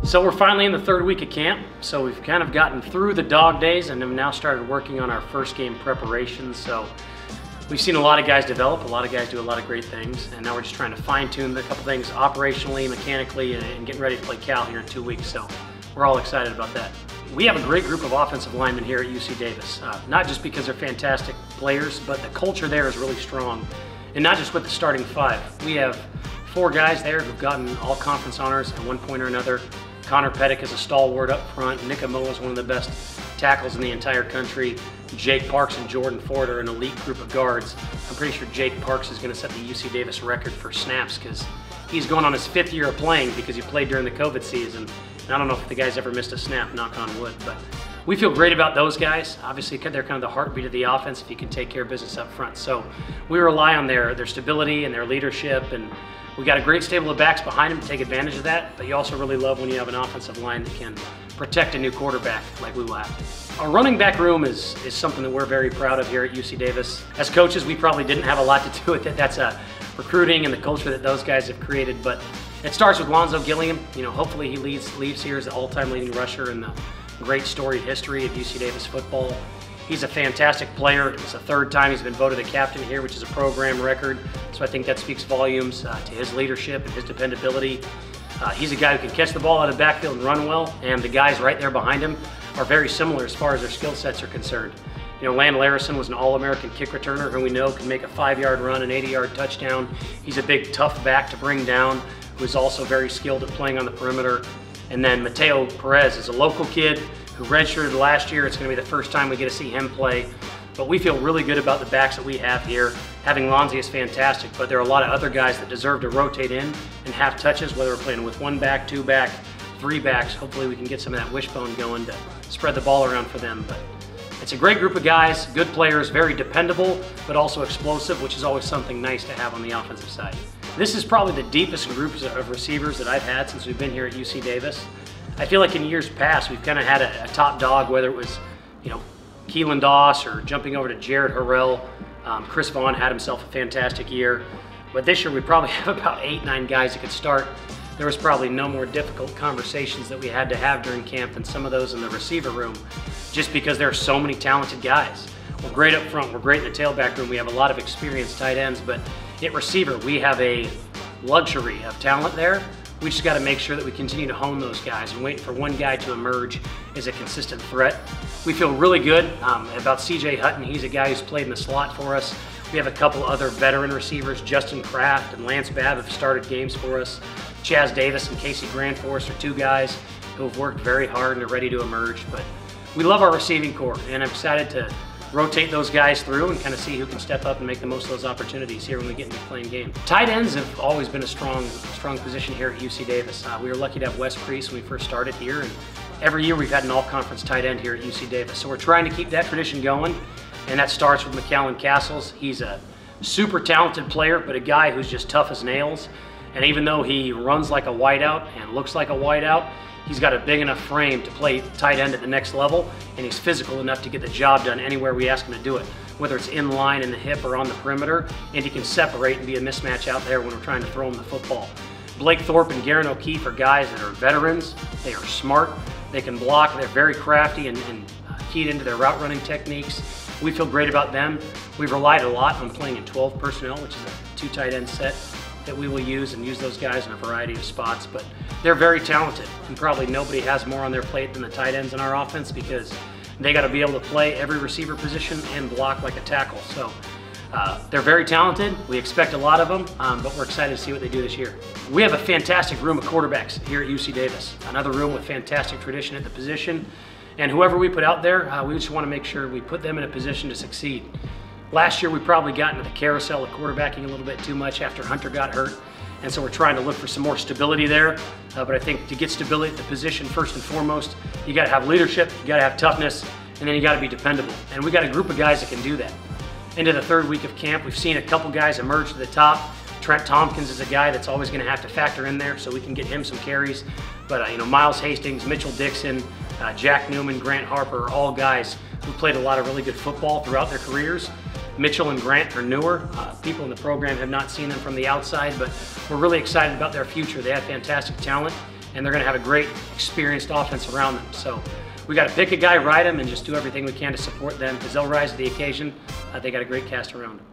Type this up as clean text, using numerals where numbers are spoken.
So we're finally in the third week of camp. So we've kind of gotten through the dog days and have now started working on our first game preparations. So we've seen a lot of guys develop, a lot of guys do a lot of great things, and now we're just trying to fine tune a couple things operationally, mechanically, and getting ready to play Cal here in 2 weeks. So we're all excited about that. We have a great group of offensive linemen here at UC Davis, not just because they're fantastic players, but the culture there is really strong. And not just with the starting five. We have 4 guys there who've gotten all conference honors at one point or another. Connor Pettick is a stalwart up front. Nick Amoa is one of the best tackles in the entire country. Jake Parks and Jordan Ford are an elite group of guards. I'm pretty sure Jake Parks is going to set the UC Davis record for snaps because he's going on his 5th year of playing because he played during the COVID season. And I don't know if the guy's ever missed a snap, knock on wood, but we feel great about those guys. Obviously, they're kind of the heartbeat of the offense if you can take care of business up front. So we rely on their stability and their leadership, and we got a great stable of backs behind them to take advantage of that, but you also really love when you have an offensive line that can protect a new quarterback like we will have to. Our running back room is something that we're very proud of here at UC Davis. As coaches, we probably didn't have a lot to do with it. That's recruiting and the culture that those guys have created, but it starts with Lonzo Gilliam. You know, hopefully he leaves here as the all-time leading rusher in the great storied history of UC Davis football. He's a fantastic player. It's the 3rd time he's been voted a captain here, which is a program record. So I think that speaks volumes to his leadership and his dependability. He's a guy who can catch the ball out of the backfield and run well, and the guys right there behind him are very similar as far as their skill sets are concerned. You know, Landon Larison was an All-American kick returner who we know can make a 5-yard run, an 80-yard touchdown. He's a big, tough back to bring down, who's also very skilled at playing on the perimeter. And then Mateo Perez is a local kid who redshirted last year. It's going to be the first time we get to see him play. But we feel really good about the backs that we have here. Having Lonzy is fantastic, but there are a lot of other guys that deserve to rotate in and have touches, whether we're playing with 1 back, 2 back, 3 backs. Hopefully we can get some of that wishbone going to spread the ball around for them. But it's a great group of guys, good players, very dependable, but also explosive, which is always something nice to have on the offensive side. This is probably the deepest group of receivers that I've had since we've been here at UC Davis. I feel like in years past, we've kind of had a top dog, whether it was, you know, Keelan Doss or jumping over to Jared Harrell. Chris Vaughn had himself a fantastic year. But this year, we probably have about 8, 9 guys that could start. There was probably no more difficult conversations that we had to have during camp than some of those in the receiver room, just because there are so many talented guys. We're great up front, we're great in the tailback room, we have a lot of experienced tight ends, but at receiver, we have a luxury of talent there. We just got to make sure that we continue to hone those guys and wait for one guy to emerge as a consistent threat. We feel really good about CJ Hutton. He's a guy who's played in the slot for us. We have a couple other veteran receivers. Justin Kraft and Lance Babb have started games for us. Chaz Davis and Casey Grandforce are 2 guys who have worked very hard and are ready to emerge. But we love our receiving core, and I'm excited to rotate those guys through and kind of see who can step up and make the most of those opportunities here when we get into playing game. Tight ends have always been a strong position here at UC Davis. We were lucky to have Wes Priest when we first started here, and every year we've had an all-conference tight end here at UC Davis. So we're trying to keep that tradition going, and that starts with McAllen Castles. He's a super talented player, but a guy who's just tough as nails. And even though he runs like a wideout and looks like a wideout, he's got a big enough frame to play tight end at the next level, and he's physical enough to get the job done anywhere we ask him to do it, whether it's in line, in the hip, or on the perimeter, and he can separate and be a mismatch out there when we're trying to throw him the football. Blake Thorpe and Garen O'Keefe are guys that are veterans. They are smart, they can block, they're very crafty and keyed into their route running techniques. We feel great about them. We've relied a lot on playing in 12 personnel, which is a 2 tight end set that we will use those guys in a variety of spots, but they're very talented, and probably nobody has more on their plate than the tight ends in our offense because they got to be able to play every receiver position and block like a tackle. So they're very talented. We expect a lot of them, but we're excited to see what they do this year. We have a fantastic room of quarterbacks here at UC Davis, another room with fantastic tradition at the position, and whoever we put out there, we just want to make sure we put them in a position to succeed. Last year, we probably got into the carousel of quarterbacking a little bit too much after Hunter got hurt, and so we're trying to look for some more stability there. But I think to get stability at the position, first and foremost, you got to have leadership, you got to have toughness, and then you got to be dependable. And we got a group of guys that can do that. Into the 3rd week of camp, we've seen a couple guys emerge to the top. Trent Tompkins is a guy that's always going to have to factor in there, so we can get him some carries. But you know, Miles Hastings, Mitchell Dixon, Jack Newman, Grant Harper are all guys who played a lot of really good football throughout their careers. Mitchell and Grant are newer. People in the program have not seen them from the outside, but we're really excited about their future. They have fantastic talent, and they're going to have a great, experienced offense around them. So we got to pick a guy, ride him, and just do everything we can to support them because they'll rise to the occasion. They got a great cast around them.